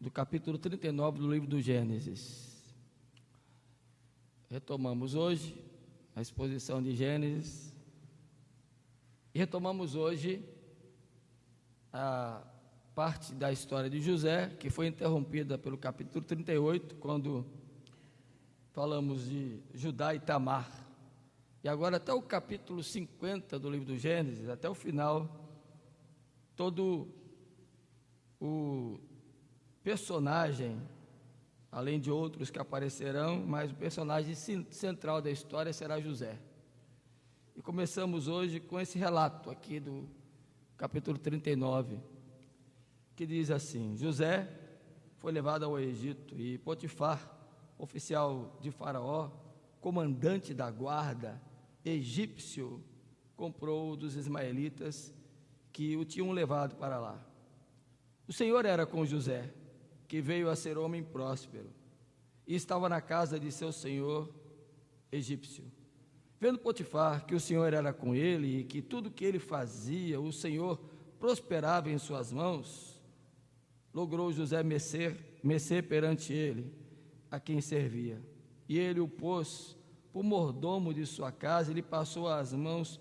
do capítulo 39 do livro do Gênesis. Retomamos hoje a exposição de Gênesis e retomamos hoje a parte da história de José, que foi interrompida pelo capítulo 38, quando falamos de Judá e Tamar. E agora até o capítulo 50 do livro do Gênesis, até o final, todo o personagem, além de outros que aparecerão, mas o personagem central da história será José. E começamos hoje com esse relato aqui do capítulo 39, que diz assim: José foi levado ao Egito e Potifar, oficial de Faraó, comandante da guarda egípcio, comprou dos ismaelitas que o tinham levado para lá. O Senhor era com José, que veio a ser homem próspero, e estava na casa de seu senhor egípcio. Vendo Potifar que o Senhor era com ele e que tudo que ele fazia, o Senhor prosperava em suas mãos, logrou José mercê perante ele, a quem servia. E ele o pôs por mordomo de sua casa e lhe passou às mãos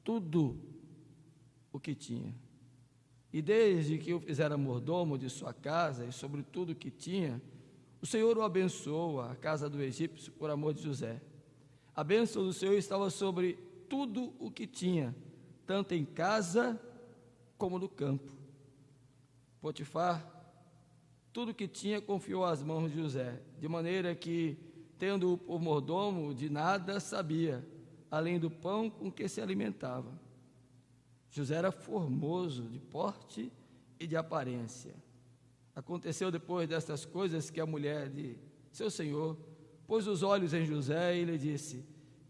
tudo o que tinha. E desde que o fizera mordomo de sua casa e sobre tudo o que tinha, o Senhor o abençoou, a casa do egípcio, por amor de José. A bênção do Senhor estava sobre tudo o que tinha, tanto em casa como no campo. Potifar, tudo o que tinha, confiou às mãos de José, de maneira que, tendo-o por mordomo, de nada sabia, além do pão com que se alimentava. José era formoso de porte e de aparência. Aconteceu depois destas coisas que a mulher de seu senhor pôs os olhos em José e lhe disse: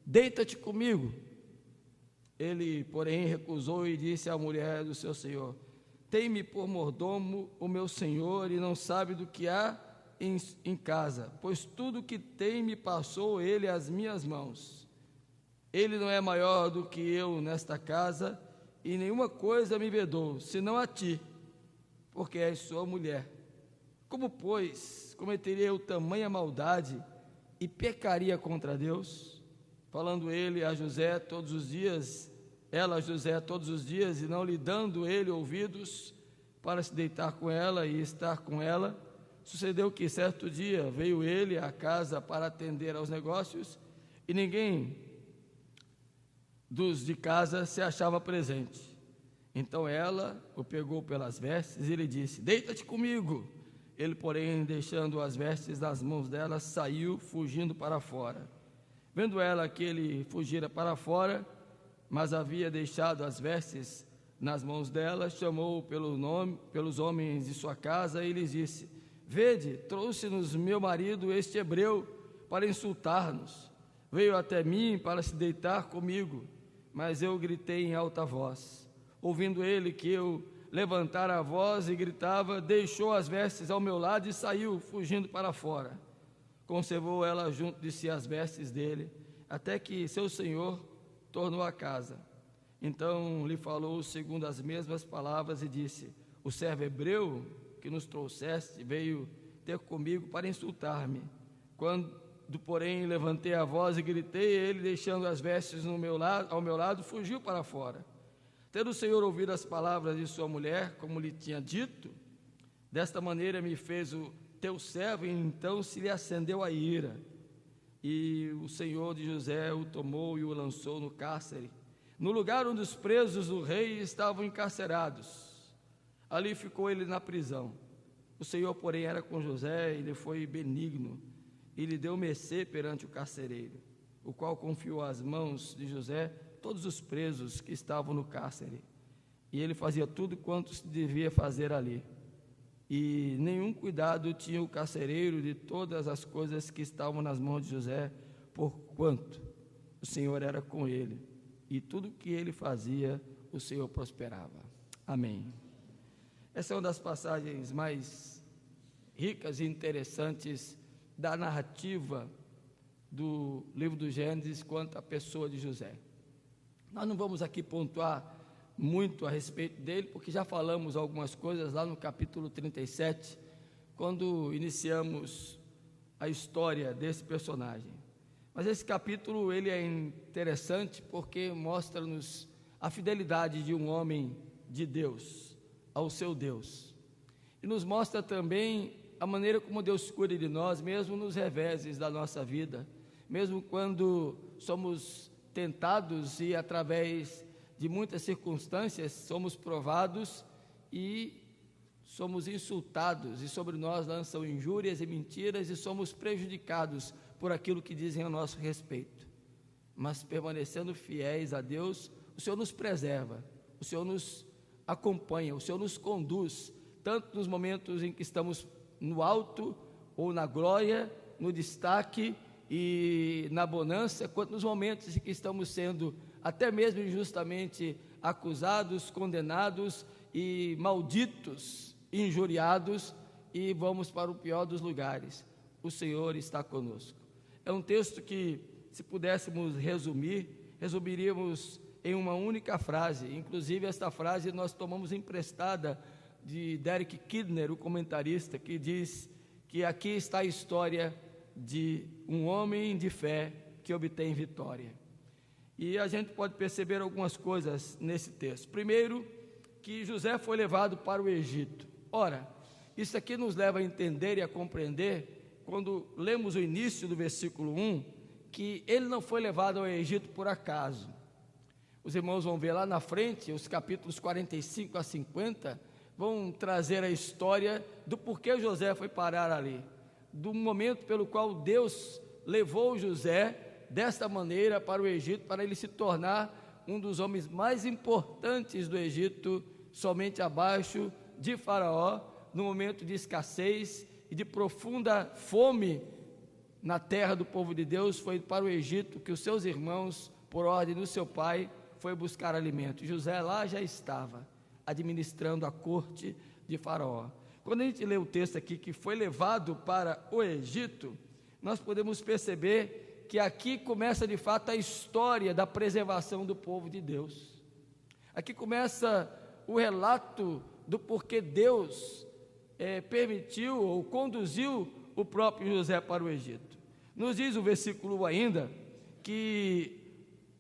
deita-te comigo. Ele, porém, recusou e disse à mulher do seu senhor: tem-me por mordomo o meu senhor e não sabe do que há em casa, pois tudo que tem me passou ele às minhas mãos. Ele não é maior do que eu nesta casa, e nenhuma coisa me vedou, senão a ti, porque és sua mulher. Como, pois, cometeria eu tamanha maldade e pecaria contra Deus? Falando ele a José todos os dias, ela a José todos os dias, e não lhe dando ele ouvidos para se deitar com ela e estar com ela, sucedeu que certo dia veio ele à casa para atender aos negócios, e ninguém dos de casa se achava presente. Então ela o pegou pelas vestes e lhe disse: deita-te comigo. Ele, porém, deixando as vestes nas mãos dela, saiu fugindo para fora. Vendo ela que ele fugira para fora, mas havia deixado as vestes nas mãos dela, chamou pelos homens de sua casa e lhes disse: vede, trouxe-nos meu marido, este hebreu, para insultar-nos. Veio até mim para se deitar comigo, mas eu gritei em alta voz. Ouvindo ele que eu levantara a voz e gritava, deixou as vestes ao meu lado e saiu, fugindo para fora. Conservou ela junto de si as vestes dele, até que seu senhor tornou a casa. Então lhe falou segundo as mesmas palavras e disse: o servo hebreu que nos trouxeste veio ter comigo para insultar-me. Quando, porém, levantei a voz e gritei, ele, deixando as vestes ao meu lado, fugiu para fora. Tendo o Senhor ouvido as palavras de sua mulher, como lhe tinha dito, desta maneira me fez o teu servo, e então se lhe acendeu a ira. E o Senhor de José o tomou e o lançou no cárcere, no lugar onde os presos do rei estavam encarcerados. Ali ficou ele na prisão. O Senhor, porém, era com José, e lhe foi benigno, e lhe deu mercê perante o carcereiro, o qual confiou às mãos de José todos os presos que estavam no cárcere. E ele fazia tudo quanto se devia fazer ali. E nenhum cuidado tinha o carcereiro de todas as coisas que estavam nas mãos de José, porquanto o Senhor era com ele, e tudo que ele fazia, o Senhor prosperava. Amém. Essa é uma das passagens mais ricas e interessantes da narrativa do livro do Gênesis quanto à pessoa de José. Nós não vamos aqui pontuar muito a respeito dele, porque já falamos algumas coisas lá no capítulo 37, quando iniciamos a história desse personagem. Mas esse capítulo ele é interessante porque mostra-nos a fidelidade de um homem de Deus, ao seu Deus. E nos mostra também a maneira como Deus cuida de nós, mesmo nos reveses da nossa vida, mesmo quando somos tentados e através de muitas circunstâncias somos provados e somos insultados, e sobre nós lançam injúrias e mentiras e somos prejudicados por aquilo que dizem a nosso respeito. Mas permanecendo fiéis a Deus, o Senhor nos preserva, o Senhor nos acompanha, o Senhor nos conduz, tanto nos momentos em que estamos no alto ou na glória, no destaque e na bonança, quanto nos momentos em que estamos sendo até mesmo injustamente acusados, condenados e malditos, injuriados, e vamos para o pior dos lugares. O Senhor está conosco. É um texto que, se pudéssemos resumiríamos em uma única frase. Inclusive, esta frase nós tomamos emprestada de Derek Kidner, o comentarista, que diz que aqui está a história de um homem de fé que obtém vitória. E a gente pode perceber algumas coisas nesse texto. Primeiro, que José foi levado para o Egito. Ora, isso aqui nos leva a entender e a compreender, quando lemos o início do versículo 1, que ele não foi levado ao Egito por acaso. Os irmãos vão ver lá na frente, os capítulos 45 a 50, vão trazer a história do porquê José foi parar ali, do momento pelo qual Deus levou José desta maneira para o Egito, para ele se tornar um dos homens mais importantes do Egito, somente abaixo de Faraó, no momento de escassez e de profunda fome na terra do povo de Deus. Foi para o Egito que os seus irmãos, por ordem do seu pai, foi buscar alimento. José lá já estava administrando a corte de Faraó. Quando a gente lê o texto aqui, que foi levado para o Egito, nós podemos perceber que aqui começa de fato a história da preservação do povo de Deus. Aqui começa o relato do porquê Deus permitiu ou conduziu o próprio José para o Egito. Nos diz o versículo ainda que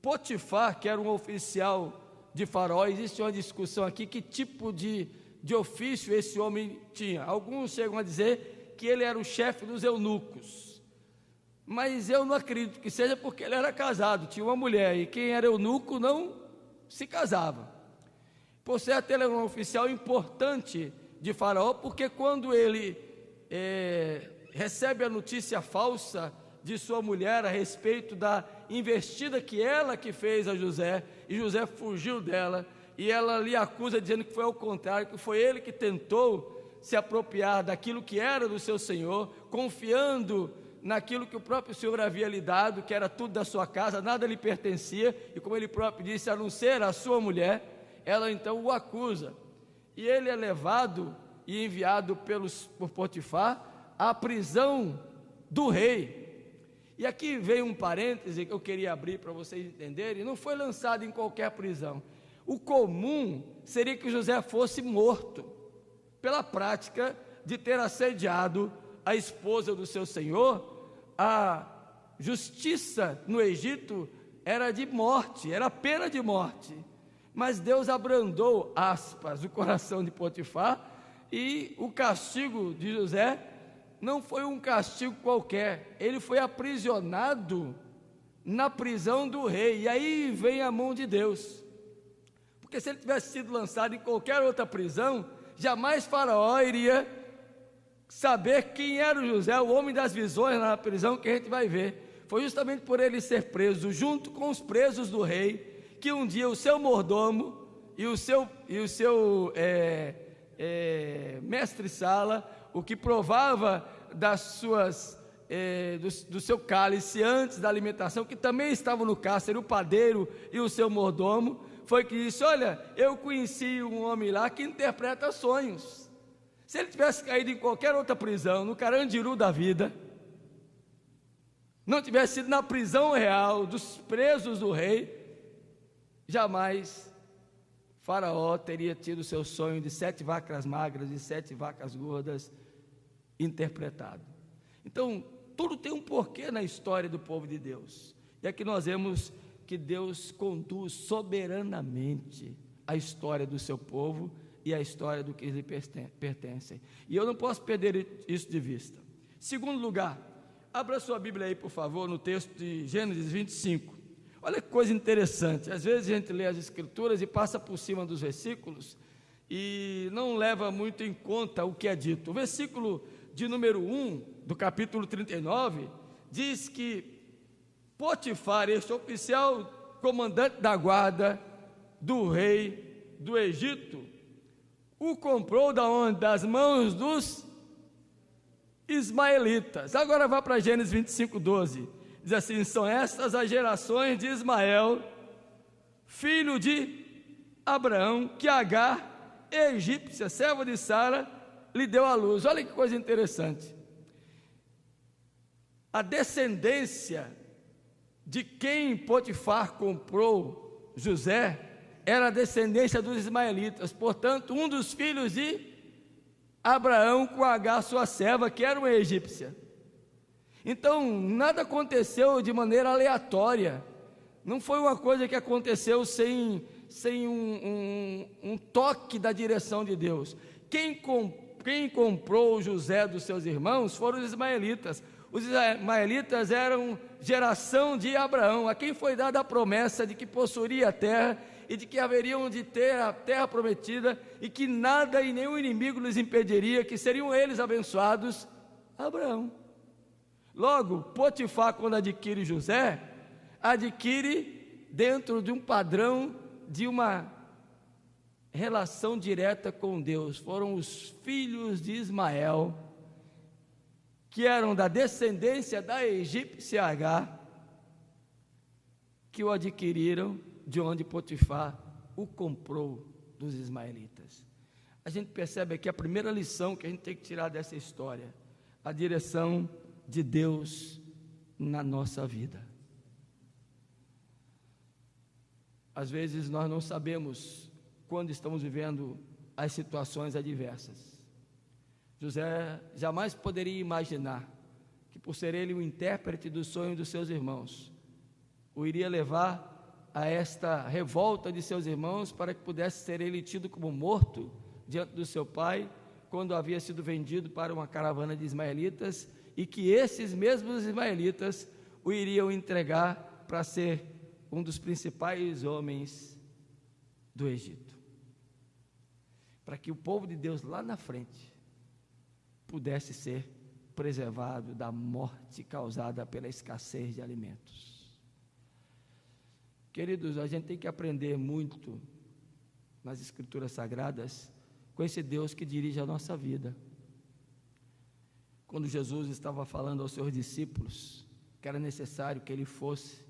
Potifar, que era um oficial de Faraó, existe uma discussão aqui, que tipo de ofício esse homem tinha. Alguns chegam a dizer que ele era o chefe dos eunucos, mas eu não acredito que seja, porque ele era casado, tinha uma mulher, e quem era eunuco não se casava. Por certo, ele era um oficial importante de Faraó, porque quando ele recebe a notícia falsa de sua mulher a respeito da investida que ela que fez a José, e José fugiu dela, e ela lhe acusa dizendo que foi ao contrário, que foi ele que tentou se apropriar daquilo que era do seu senhor, confiando naquilo que o próprio Senhor havia lhe dado, que era tudo da sua casa, nada lhe pertencia, e como ele próprio disse, a não ser a sua mulher, ela então o acusa, e ele é levado e enviado por Potifar à prisão do rei. E aqui vem um parêntese que eu queria abrir para vocês entenderem. Não foi lançado em qualquer prisão. O comum seria que José fosse morto, pela prática de ter assediado a esposa do seu senhor. A justiça no Egito era de morte, era pena de morte. Mas Deus abrandou, aspas, o coração de Potifar, e o castigo de José não foi um castigo qualquer, ele foi aprisionado na prisão do rei, e aí vem a mão de Deus, porque se ele tivesse sido lançado em qualquer outra prisão, jamais Faraó iria saber quem era o José, o homem das visões na prisão, que a gente vai ver. Foi justamente por ele ser preso, junto com os presos do rei, que um dia o seu mordomo e o seu mestre-sala, o que provava das suas, do seu cálice antes da alimentação, que também estavam no cárcere, o padeiro e o seu mordomo, foi que disse: olha, eu conheci um homem lá que interpreta sonhos. Se ele tivesse caído em qualquer outra prisão, no Carandiru da vida, não tivesse sido na prisão real dos presos do rei, jamais Faraó teria tido seu sonho de 7 vacas magras e 7 vacas gordas interpretado. Então, tudo tem um porquê na história do povo de Deus. E aqui nós vemos que Deus conduz soberanamente a história do seu povo e a história do que lhe pertencem. E eu não posso perder isso de vista. Segundo lugar, abra sua Bíblia aí, por favor, no texto de Gênesis 25. Olha que coisa interessante. Às vezes a gente lê as Escrituras e passa por cima dos versículos e não leva muito em conta o que é dito. O versículo de número 1 do capítulo 39 diz que Potifar, este oficial comandante da guarda do rei do Egito, o comprou da onde? Das mãos dos ismaelitas. Agora vá para Gênesis 25, 12. Diz assim: são estas as gerações de Ismael, filho de Abraão, que Agar, egípcia, serva de Sara, lhe deu à luz. Olha que coisa interessante. A descendência de quem Potifar comprou José era a descendência dos ismaelitas. Portanto, um dos filhos de Abraão com Agar, sua serva, que era uma egípcia. Então, nada aconteceu de maneira aleatória. Não foi uma coisa que aconteceu sem um toque da direção de Deus. Quem comprou José dos seus irmãos foram os ismaelitas. Os ismaelitas eram geração de Abraão, a quem foi dada a promessa de que possuiria a terra e de que haveriam de ter a terra prometida e que nada e nenhum inimigo lhes impediria, que seriam eles abençoados. Abraão. Logo, Potifar, quando adquire José, adquire dentro de um padrão de uma relação direta com Deus. Foram os filhos de Ismael, que eram da descendência da egípcia Agar, que o adquiriram, de onde Potifar o comprou dos ismaelitas. A gente percebe aqui a primeira lição que a gente tem que tirar dessa história: a direção de Deus na nossa vida. Às vezes nós não sabemos quando estamos vivendo as situações adversas. José jamais poderia imaginar que, por ser ele o intérprete dos sonhos dos seus irmãos, o iria levar a esta revolta de seus irmãos para que pudesse ser ele tido como morto diante do seu pai, quando havia sido vendido para uma caravana de ismaelitas, e que esses mesmos ismaelitas o iriam entregar para ser um dos principais homens do Egito, para que o povo de Deus lá na frente pudesse ser preservado da morte causada pela escassez de alimentos. Queridos, a gente tem que aprender muito nas Escrituras Sagradas com esse Deus que dirige a nossa vida. Quando Jesus estava falando aos seus discípulos que era necessário que ele fosse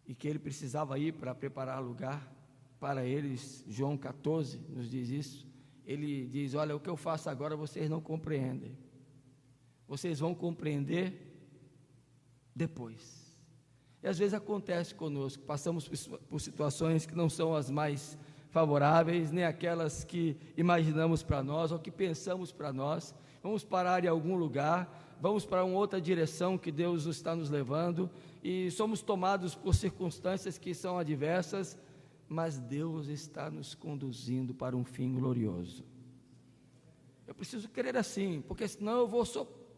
e que ele precisava ir para preparar lugar para eles, João 14 nos diz isso. Ele diz: olha, o que eu faço agora vocês não compreendem, vocês vão compreender depois. E às vezes acontece conosco, passamos por situações que não são as mais favoráveis, nem aquelas que imaginamos para nós, ou que pensamos para nós. Vamos parar em algum lugar, vamos para uma outra direção que Deus está nos levando, e somos tomados por circunstâncias que são adversas, mas Deus está nos conduzindo para um fim glorioso. Eu preciso crer assim, porque senão eu vou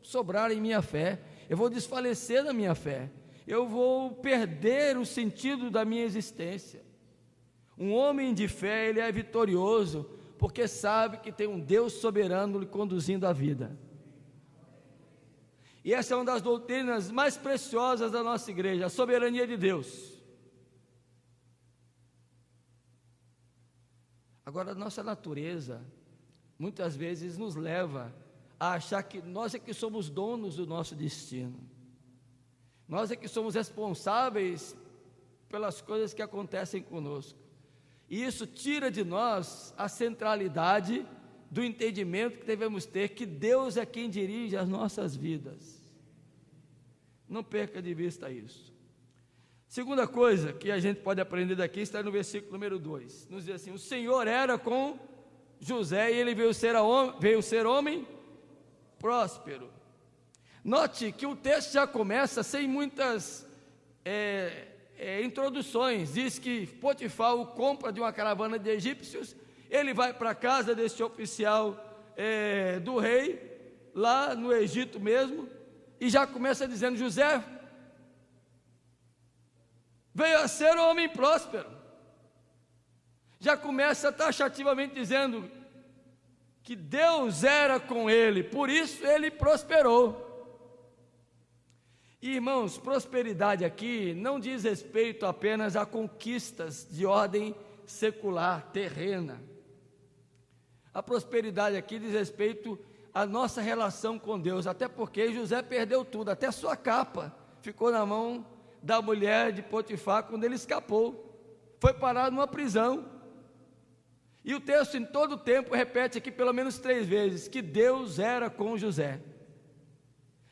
sobrar em minha fé, eu vou desfalecer na minha fé, eu vou perder o sentido da minha existência. Um homem de fé, ele é vitorioso, porque sabe que tem um Deus soberano lhe conduzindo a vida. E essa é uma das doutrinas mais preciosas da nossa igreja, a soberania de Deus. Agora, a nossa natureza, muitas vezes nos leva a achar que nós é que somos donos do nosso destino. Nós é que somos responsáveis pelas coisas que acontecem conosco. E isso tira de nós a centralidade do entendimento que devemos ter, que Deus é quem dirige as nossas vidas. Não perca de vista isso. Segunda coisa que a gente pode aprender daqui está no versículo número 2. Nos diz assim: o Senhor era com José e ele veio ser homem próspero. Note que o texto já começa sem muitas introduções. Diz que Potifar o compra de uma caravana de egípcios, ele vai para a casa desse oficial do rei, lá no Egito mesmo, e já começa dizendo: José veio a ser um homem próspero. Já começa taxativamente dizendo que Deus era com ele, por isso ele prosperou. E, irmãos, prosperidade aqui não diz respeito apenas a conquistas de ordem secular, terrena. A prosperidade aqui diz respeito à nossa relação com Deus, até porque José perdeu tudo, até sua capa ficou na mão da mulher de Potifar quando ele escapou, foi parar numa prisão. E o texto em todo o tempo repete aqui pelo menos 3 vezes que Deus era com José.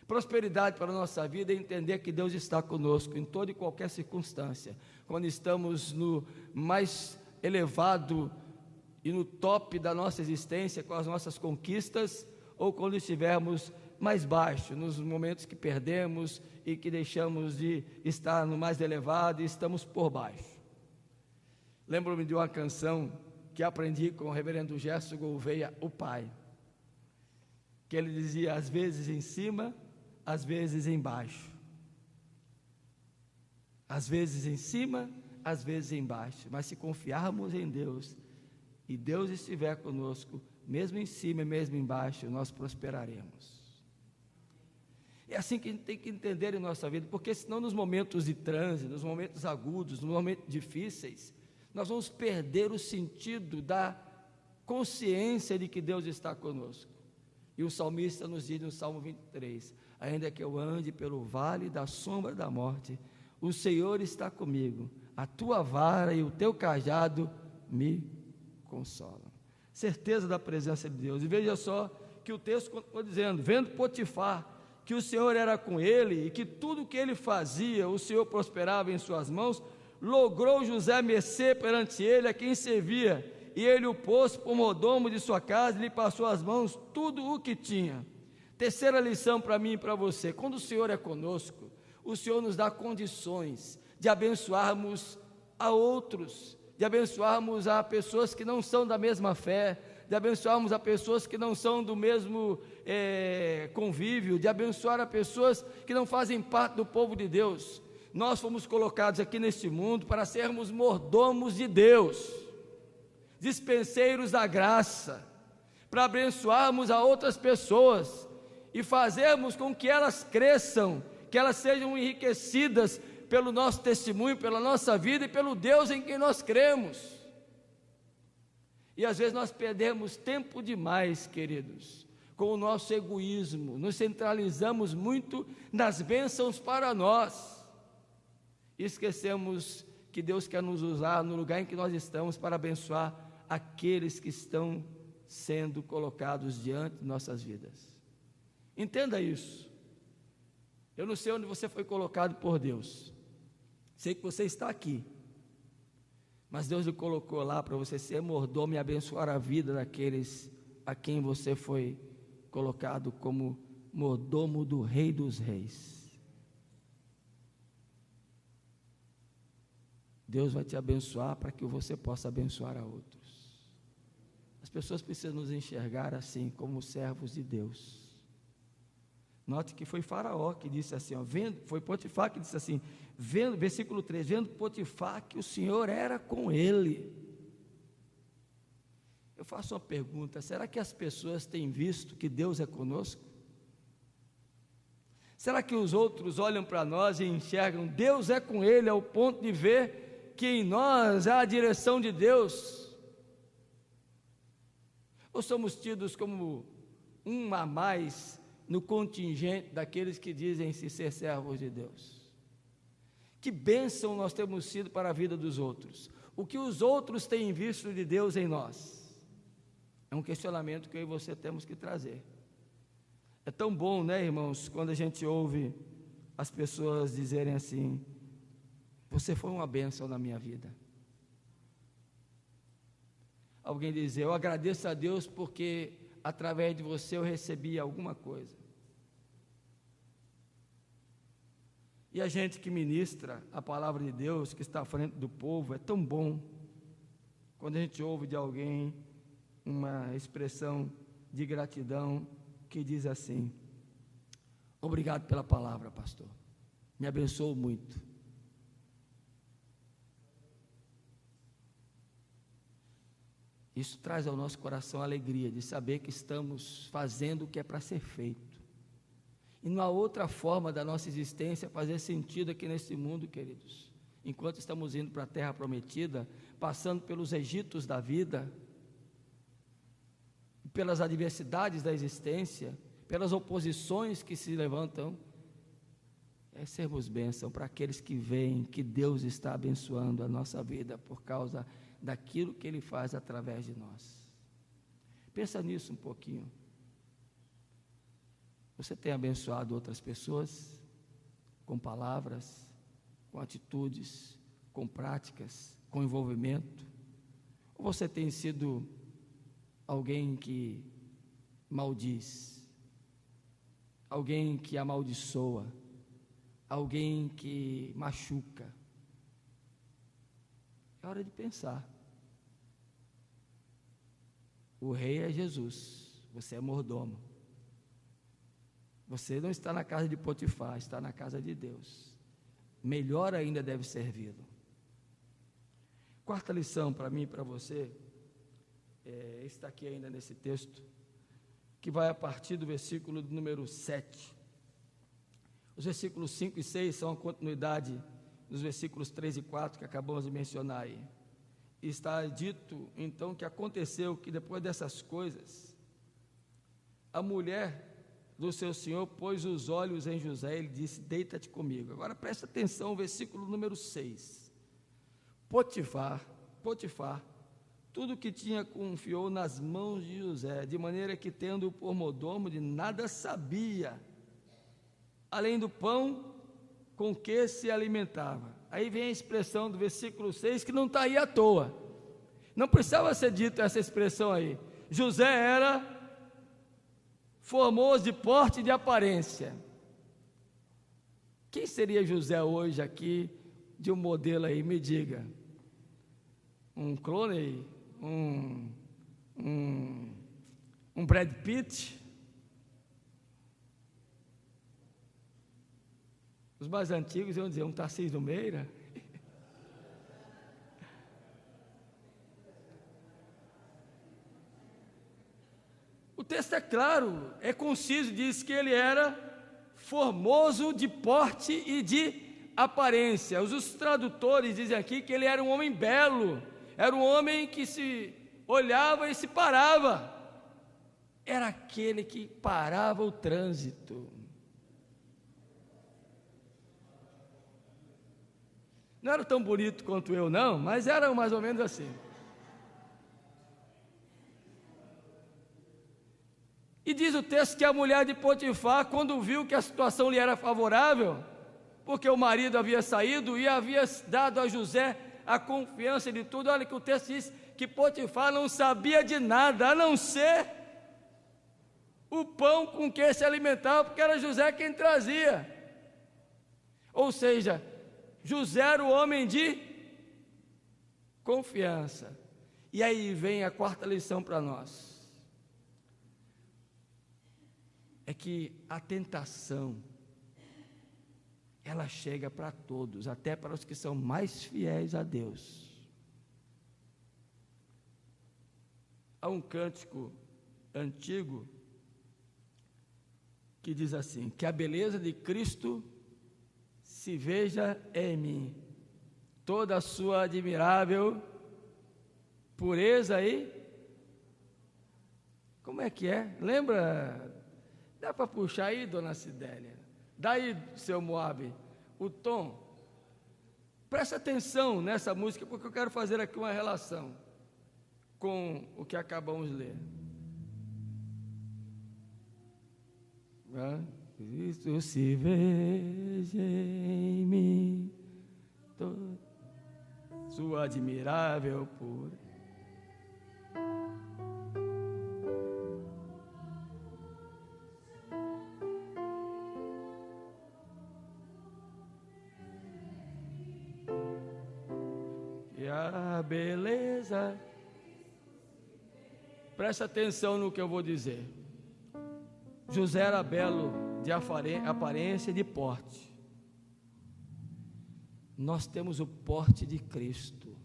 Prosperidade para a nossa vida é entender que Deus está conosco em toda e qualquer circunstância, quando estamos no mais elevado e no top da nossa existência, com as nossas conquistas, ou quando estivermos mais baixo, nos momentos que perdemos e que deixamos de estar no mais elevado e estamos por baixo. Lembro-me de uma canção que aprendi com o reverendo Gerson Gouveia, o pai, que ele dizia: às vezes em cima, às vezes embaixo, às vezes em cima, às vezes embaixo, mas se confiarmos em Deus e Deus estiver conosco, mesmo em cima e mesmo embaixo, nós prosperaremos. É assim que a gente tem que entender em nossa vida, porque senão nos momentos de trânsito, nos momentos agudos, nos momentos difíceis, nós vamos perder o sentido da consciência de que Deus está conosco. E o salmista nos diz no Salmo 23, ainda que eu ande pelo vale da sombra da morte, o Senhor está comigo, a tua vara e o teu cajado me consolam. Certeza da presença de Deus. E veja só que o texto continua dizendo: vendo Potifar que o Senhor era com ele e que tudo que ele fazia, o Senhor prosperava em suas mãos, logrou José mercê perante ele, a quem servia, e ele o pôs por mordomo de sua casa, e lhe passou às mãos tudo o que tinha. Terceira lição para mim e para você: quando o Senhor é conosco, o Senhor nos dá condições de abençoarmos a outros, de abençoarmos a pessoas que não são da mesma fé, de abençoarmos a pessoas que não são do mesmo convívio, de abençoar a pessoas que não fazem parte do povo de Deus. Nós fomos colocados aqui neste mundo para sermos mordomos de Deus, dispenseiros da graça, para abençoarmos a outras pessoas e fazermos com que elas cresçam, que elas sejam enriquecidas pelo nosso testemunho, pela nossa vida e pelo Deus em quem nós cremos. E às vezes nós perdemos tempo demais, queridos, com o nosso egoísmo, nos centralizamos muito nas bênçãos para nós, e esquecemos que Deus quer nos usar no lugar em que nós estamos para abençoar aqueles que estão sendo colocados diante de nossas vidas. Entenda isso. Eu não sei onde você foi colocado por Deus, sei que você está aqui, mas Deus lhe colocou lá para você ser mordomo e abençoar a vida daqueles a quem você foi colocado como mordomo do Rei dos Reis. Deus vai te abençoar para que você possa abençoar a outros. As pessoas precisam nos enxergar assim, como servos de Deus. Note que foi Faraó que disse assim, foi Potifar que disse assim, versículo 3, vendo Potifar que o Senhor era com ele. Eu faço uma pergunta: será que as pessoas têm visto que Deus é conosco? Será que os outros olham para nós e enxergam Deus é com ele, ao ponto de ver que em nós há a direção de Deus? Ou somos tidos como um a mais no contingente daqueles que dizem-se ser servos de Deus? Que bênção nós temos sido para a vida dos outros. O que os outros têm visto de Deus em nós? É um questionamento que eu e você temos que trazer. É tão bom, né, irmãos, quando a gente ouve as pessoas dizerem assim: você foi uma bênção na minha vida. Alguém dizer: eu agradeço a Deus porque através de você eu recebi alguma coisa. E a gente que ministra a palavra de Deus, que está à frente do povo, é tão bom quando a gente ouve de alguém uma expressão de gratidão que diz assim: obrigado pela palavra, pastor, me abençoou muito. Isso traz ao nosso coração a alegria de saber que estamos fazendo o que é para ser feito. E não há outra forma da nossa existência fazer sentido aqui nesse mundo, queridos. Enquanto estamos indo para a terra prometida, passando pelos Egitos da vida, pelas adversidades da existência, pelas oposições que se levantam, é sermos bênção para aqueles que veem que Deus está abençoando a nossa vida por causa daquilo que Ele faz através de nós. Pensa nisso um pouquinho. Você tem abençoado outras pessoas com palavras, com atitudes, com práticas, com envolvimento? Ou você tem sido alguém que maldiz, alguém que amaldiçoa, alguém que machuca? É hora de pensar. O rei é Jesus, você é mordomo. Você não está na casa de Potifar, está na casa de Deus. Melhor ainda deve servi-lo. Quarta lição para mim e para você, está aqui ainda nesse texto, que vai a partir do versículo número 7. Os versículos 5 e 6 são a continuidade dos versículos 3 e 4 que acabamos de mencionar aí. E está dito, então, que aconteceu que depois dessas coisas, a mulher do seu senhor pôs os olhos em José e ele disse: deita-te comigo. Agora presta atenção, o versículo número 6. Potifar, tudo que tinha confiou nas mãos de José, de maneira que, tendo-o por mordomo, de nada sabia, além do pão com que se alimentava. Aí vem a expressão do versículo 6, que não está aí à toa. Não precisava ser dito essa expressão aí. José era formoso de porte e de aparência. Quem seria José hoje aqui, de um modelo aí? Me diga. Um Clooney? Um Brad Pitt? Os mais antigos iam dizer um Tarcísio Meira. O texto é claro, é conciso, diz que ele era formoso de porte e de aparência. Os tradutores dizem aqui que ele era um homem belo, era um homem que se olhava e se parava, era aquele que parava o trânsito. Não era tão bonito quanto eu, não, mas era mais ou menos assim. E diz o texto que a mulher de Potifar, quando viu que a situação lhe era favorável, porque o marido havia saído e havia dado a José a confiança de tudo, olha que o texto diz que Potifar não sabia de nada, a não ser o pão com que se alimentava, porque era José quem trazia. Ou seja, José era o homem de confiança. E aí vem a quarta lição para nós. É que a tentação, ela chega para todos, até para os que são mais fiéis a Deus. Há um cântico antigo que diz assim: que a beleza de Cristo se veja em mim, toda a sua admirável pureza e... Como é que é? Lembra? Dá para puxar aí, dona Cidélia? Daí, seu Moab, o tom. Presta atenção nessa música, porque eu quero fazer aqui uma relação com o que acabamos de ler. Cristo se veja em mim, sua admirável pureza. beleza. Presta atenção no que eu vou dizer. José era belo de aparência e de porte. Nós temos o porte de Cristo.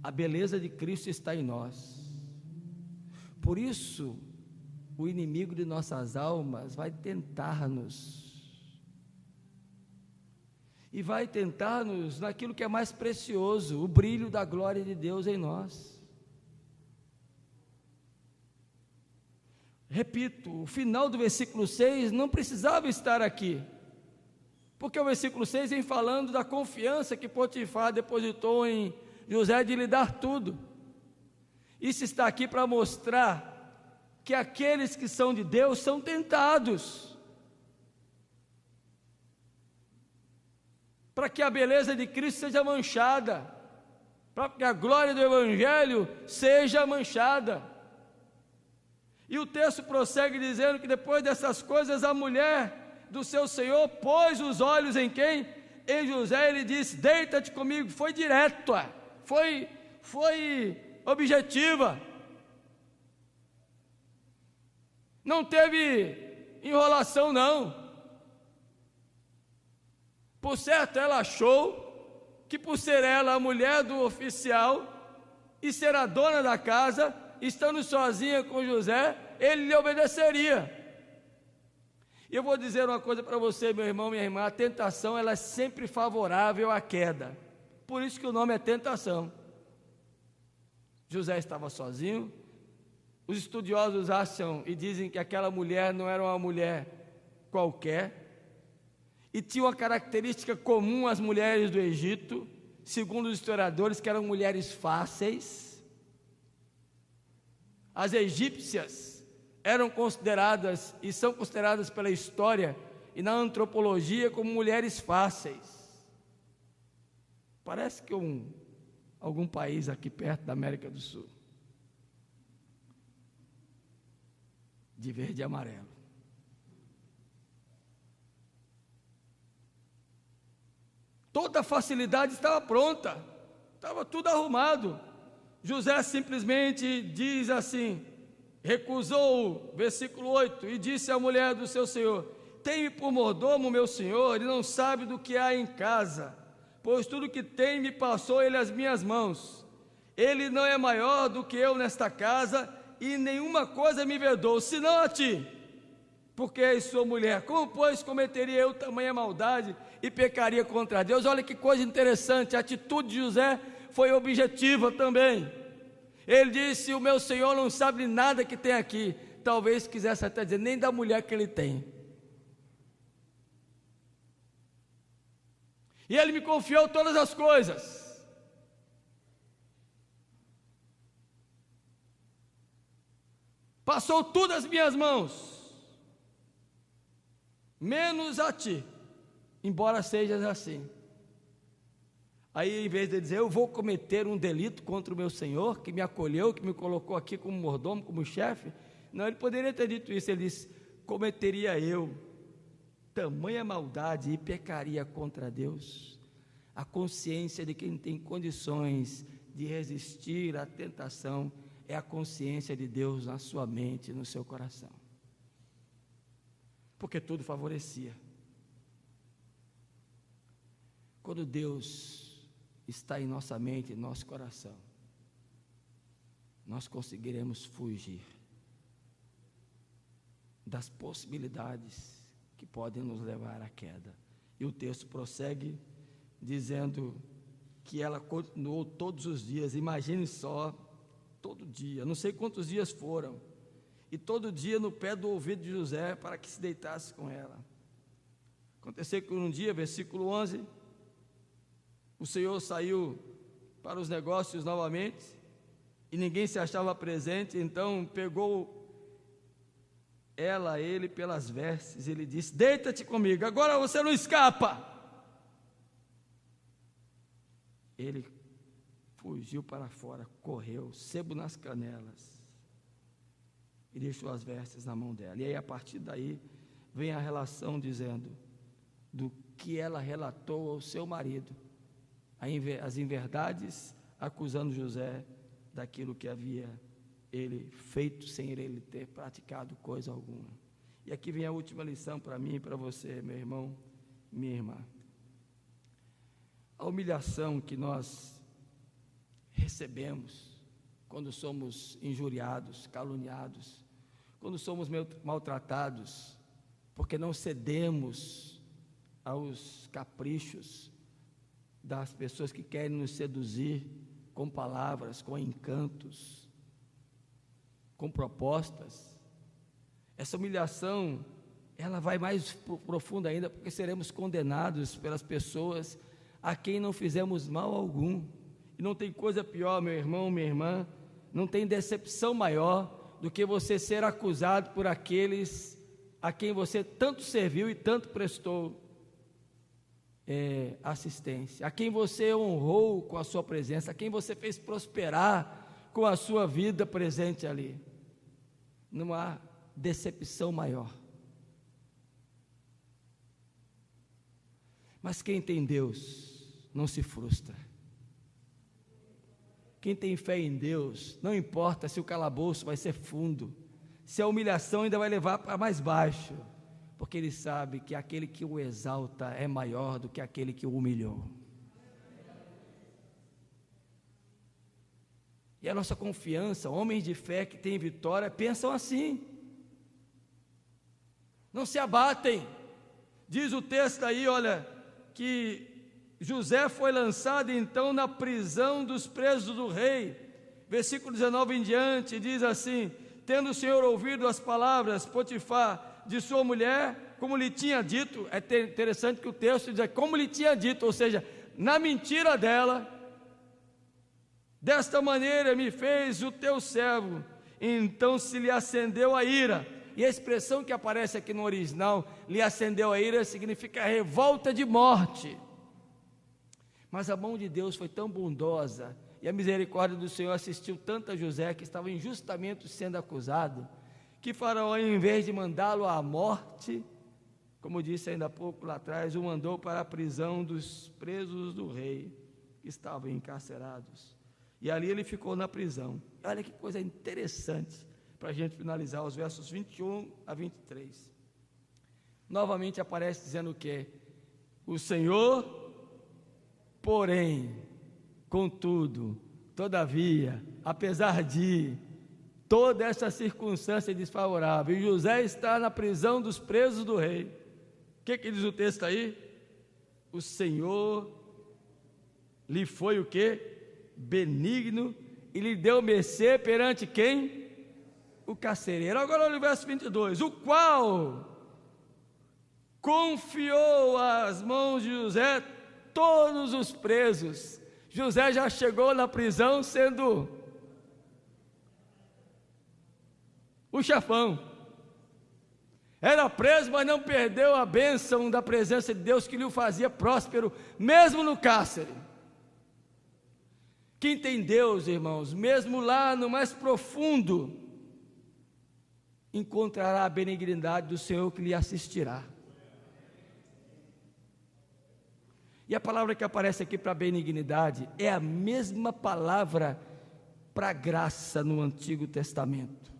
A beleza de Cristo está em nós. Por isso, o inimigo de nossas almas vai tentar-nos. E vai tentar-nos naquilo que é mais precioso, o brilho da glória de Deus em nós. Repito, o final do versículo 6 não precisava estar aqui, porque o versículo 6 vem falando da confiança que Potifar depositou em José de lhe dar tudo. Isso está aqui para mostrar que aqueles que são de Deus são tentados, para que a beleza de Cristo seja manchada, para que a glória do Evangelho seja manchada. E o texto prossegue dizendo que depois dessas coisas a mulher do seu senhor pôs os olhos em quem? Em José. Ele disse: deita-te comigo. Foi direto, foi objetiva, não teve enrolação não. Por certo, ela achou que por ser ela a mulher do oficial e ser a dona da casa, estando sozinha com José, ele lhe obedeceria. E eu vou dizer uma coisa para você, meu irmão, minha irmã: a tentação ela é sempre favorável à queda. Por isso que o nome é tentação. José estava sozinho. Os estudiosos acham e dizem que aquela mulher não era uma mulher qualquer, e tinha uma característica comum às mulheres do Egito, segundo os historiadores, que eram mulheres fáceis. As egípcias eram consideradas e são consideradas pela história e na antropologia como mulheres fáceis. Parece que algum país aqui perto da América do Sul, de verde e amarelo. Toda a facilidade estava pronta, estava tudo arrumado. José simplesmente diz assim, recusou, versículo 8, e disse à mulher do seu senhor: tem-me por mordomo, meu senhor, ele não sabe do que há em casa, pois tudo que tem me passou ele às minhas mãos. Ele não é maior do que eu nesta casa, e nenhuma coisa me vedou, senão a ti, porque és sua mulher. Como, pois, cometeria eu tamanha maldade e pecaria contra Deus? Olha que coisa interessante, a atitude de José foi objetiva também. Ele disse: o meu senhor não sabe de nada que tem aqui. Talvez quisesse até dizer, nem da mulher que ele tem. E ele me confiou todas as coisas. Passou tudo às minhas mãos, menos a ti, embora sejas assim. Aí, em vez de dizer, eu vou cometer um delito contra o meu senhor, que me acolheu, que me colocou aqui como mordomo, como chefe, não, ele poderia ter dito isso. Ele disse: cometeria eu tamanha maldade e pecaria contra Deus? A consciência de quem tem condições de resistir à tentação é a consciência de Deus na sua mente, no seu coração, porque tudo favorecia. Quando Deus está em nossa mente, em nosso coração, nós conseguiremos fugir das possibilidades que podem nos levar à queda. E o texto prossegue dizendo que ela continuou todos os dias. Imagine só, todo dia, não sei quantos dias foram, e todo dia no pé do ouvido de José, para que se deitasse com ela. Aconteceu que um dia, versículo 11, o Senhor saiu para os negócios novamente, e ninguém se achava presente. Então pegou ele pelas vestes, e ele disse: deita-te comigo, agora você não escapa. Ele fugiu para fora, correu, sebo nas canelas, e deixou as vestes na mão dela. E aí, a partir daí, vem a relação dizendo do que ela relatou ao seu marido, as inverdades acusando José daquilo que havia ele feito sem ele ter praticado coisa alguma. E aqui vem a última lição para mim e para você, meu irmão, minha irmã. A humilhação que nós recebemos quando somos injuriados, caluniados, quando somos maltratados, porque não cedemos aos caprichos das pessoas que querem nos seduzir com palavras, com encantos, com propostas. Essa humilhação, ela vai mais profunda ainda, porque seremos condenados pelas pessoas a quem não fizemos mal algum. E não tem coisa pior, meu irmão, minha irmã, não tem decepção maior do que você ser acusado por aqueles a quem você tanto serviu e tanto prestou assistência, a quem você honrou com a sua presença, a quem você fez prosperar com a sua vida presente ali. Não há decepção maior. Mas quem tem Deus não se frustra. Quem tem fé em Deus, não importa se o calabouço vai ser fundo, se a humilhação ainda vai levar para mais baixo, porque ele sabe que aquele que o exalta é maior do que aquele que o humilhou. E a nossa confiança, homens de fé que têm vitória, pensam assim, não se abatem. Diz o texto aí, olha, que José foi lançado então na prisão dos presos do rei. Versículo 19 em diante diz assim: tendo o Senhor ouvido as palavras, Potifar, de sua mulher, como lhe tinha dito. É interessante que o texto diz como lhe tinha dito, ou seja, na mentira dela, desta maneira me fez o teu servo. Então se lhe acendeu a ira. E a expressão que aparece aqui no original, lhe acendeu a ira, significa revolta de morte. Mas a mão de Deus foi tão bondosa, e a misericórdia do Senhor assistiu tanto a José, que estava injustamente sendo acusado, que Faraó, em vez de mandá-lo à morte, como disse ainda há pouco lá atrás, o mandou para a prisão dos presos do rei, que estavam encarcerados. E ali ele ficou na prisão. Olha que coisa interessante, para a gente finalizar, os versos 21 a 23. Novamente aparece dizendo o quê? O Senhor, porém, contudo, todavia, apesar de toda essa circunstância desfavorável, e José está na prisão dos presos do rei, o que diz o texto aí? O Senhor lhe foi o quê? Benigno, e lhe deu mercê perante quem? O carcereiro. Agora olha o verso 22, o qual confiou às mãos de José todos os presos. José já chegou na prisão sendo o chefão. Era preso, mas não perdeu a bênção da presença de Deus que lhe fazia próspero, mesmo no cárcere. Quem tem Deus, irmãos, mesmo lá no mais profundo, encontrará a benignidade do Senhor que lhe assistirá. E a palavra que aparece aqui para benignidade é a mesma palavra para graça no Antigo Testamento,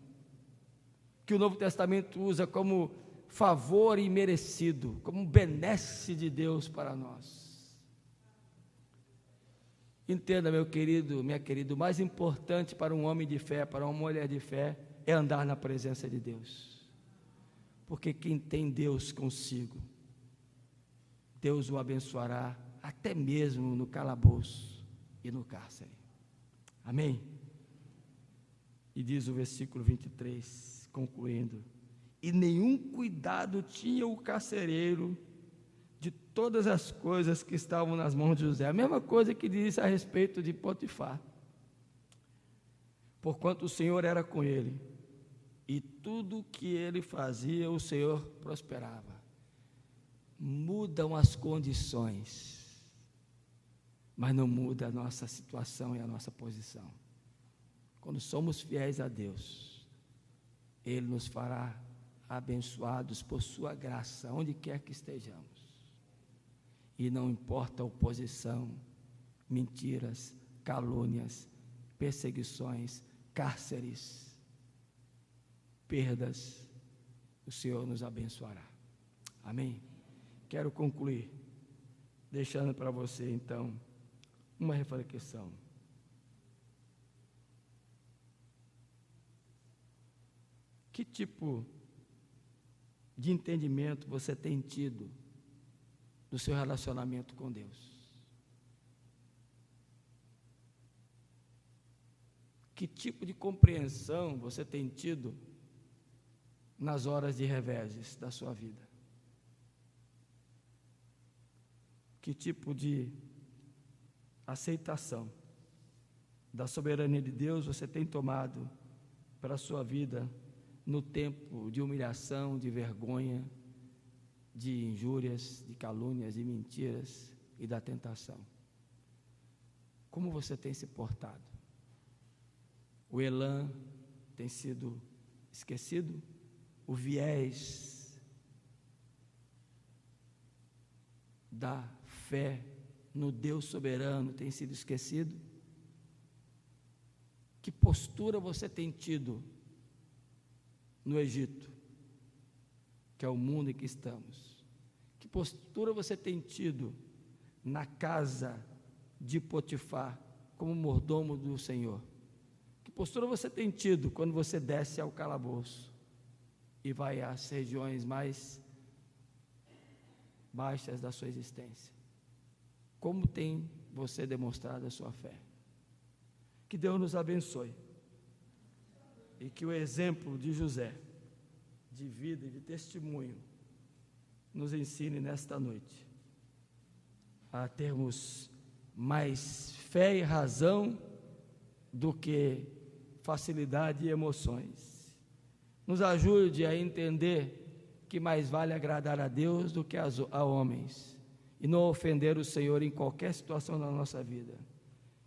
que o Novo Testamento usa como favor imerecido, como benesse de Deus para nós. Entenda, meu querido, minha querida, o mais importante para um homem de fé, para uma mulher de fé, é andar na presença de Deus, porque quem tem Deus consigo, Deus o abençoará até mesmo no calabouço e no cárcere. Amém? E diz o versículo 23, concluindo: e nenhum cuidado tinha o carcereiro de todas as coisas que estavam nas mãos de José. A mesma coisa que diz a respeito de Potifar. Porquanto o Senhor era com ele, e tudo que ele fazia, o Senhor prosperava. Mudam as condições, mas não muda a nossa situação e a nossa posição. Quando somos fiéis a Deus, Ele nos fará abençoados por sua graça, onde quer que estejamos. E não importa a oposição, mentiras, calúnias, perseguições, cárceres, perdas, o Senhor nos abençoará. Amém? Quero concluir deixando para você, então, uma reflexão. Que tipo de entendimento você tem tido do seu relacionamento com Deus? Que tipo de compreensão você tem tido nas horas de reveses da sua vida? Que tipo de aceitação da soberania de Deus você tem tomado para a sua vida no tempo de humilhação, de vergonha, de injúrias, de calúnias, de mentiras e da tentação? Como você tem se portado? O elan tem sido esquecido? O viés da fé no Deus soberano tem sido esquecido? Que postura você tem tido no Egito, que é o mundo em que estamos? Que postura você tem tido na casa de Potifar, como mordomo do Senhor? Que postura você tem tido quando você desce ao calabouço e vai às regiões mais baixas da sua existência? Como tem você demonstrado a sua fé? Que Deus nos abençoe e que o exemplo de José, de vida e de testemunho, nos ensine nesta noite a termos mais fé e razão do que facilidade e emoções. Nos ajude a entender que mais vale agradar a Deus do que a homens, e não ofender o Senhor em qualquer situação da nossa vida.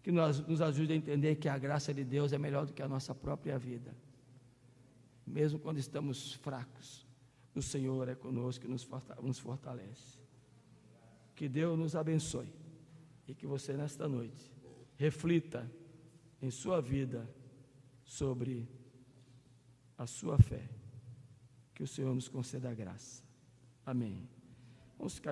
Que nos ajude a entender que a graça de Deus é melhor do que a nossa própria vida. Mesmo quando estamos fracos, o Senhor é conosco e nos fortalece. Que Deus nos abençoe e que você nesta noite reflita em sua vida sobre a sua fé. Que o Senhor nos conceda a graça. Amém. Vamos ficar